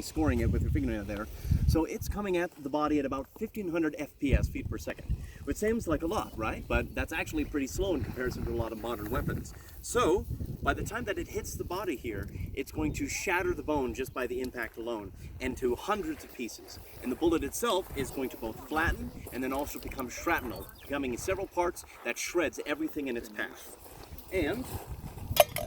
scoring it with your fingernail there. So it's coming at the body at about 1500 FPS, feet per second, which seems like a lot, right? But that's actually pretty slow in comparison to a lot of modern weapons. So by the time that it hits the body here, it's going to shatter the bone just by the impact alone into hundreds of pieces. And the bullet itself is going to both flatten and then also become shrapnel, becoming in several parts that shreds everything in its path. And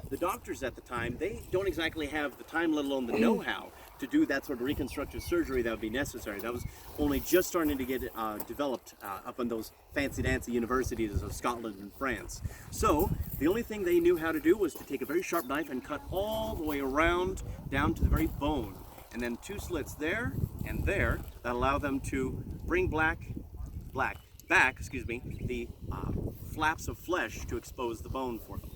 the doctors at the time, they don't exactly have the time, let alone the know-how, to do that sort of reconstructive surgery that would be necessary. That was only just starting to get developed up in those fancy-dancy universities of Scotland and France. So the only thing they knew how to do was to take a very sharp knife and cut all the way around down to the very bone. And then 2 slits there and there that allow them to bring back the flaps of flesh to expose the bone for them.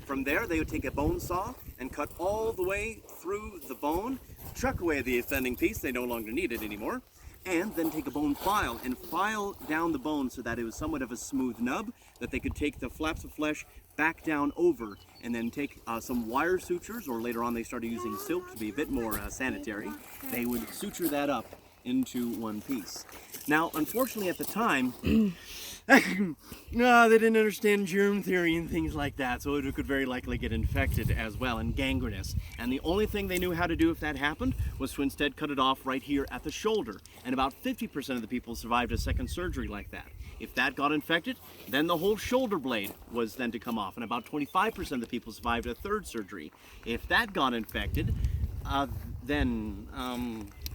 From there, they would take a bone saw and cut all the way through the bone, chuck away the offending piece, they no longer need it anymore, and then take a bone file and file down the bone so that it was somewhat of a smooth nub that they could take the flaps of flesh back down over and then take some wire sutures, or later on they started using silk to be a bit more sanitary. They would suture that up into one piece. Now, unfortunately at the time, no, they didn't understand germ theory and things like that, so it could very likely get infected as well and gangrenous. And the only thing they knew how to do if that happened was to instead cut it off right here at the shoulder. And about 50% of the people survived a second surgery like that. If that got infected, then the whole shoulder blade was then to come off, and about 25% of the people survived a third surgery. If that got infected, then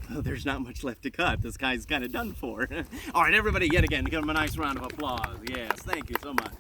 there's not much left to cut. This guy's kind of done for. All right, everybody, yet again, give him a nice round of applause. Yes, thank you so much.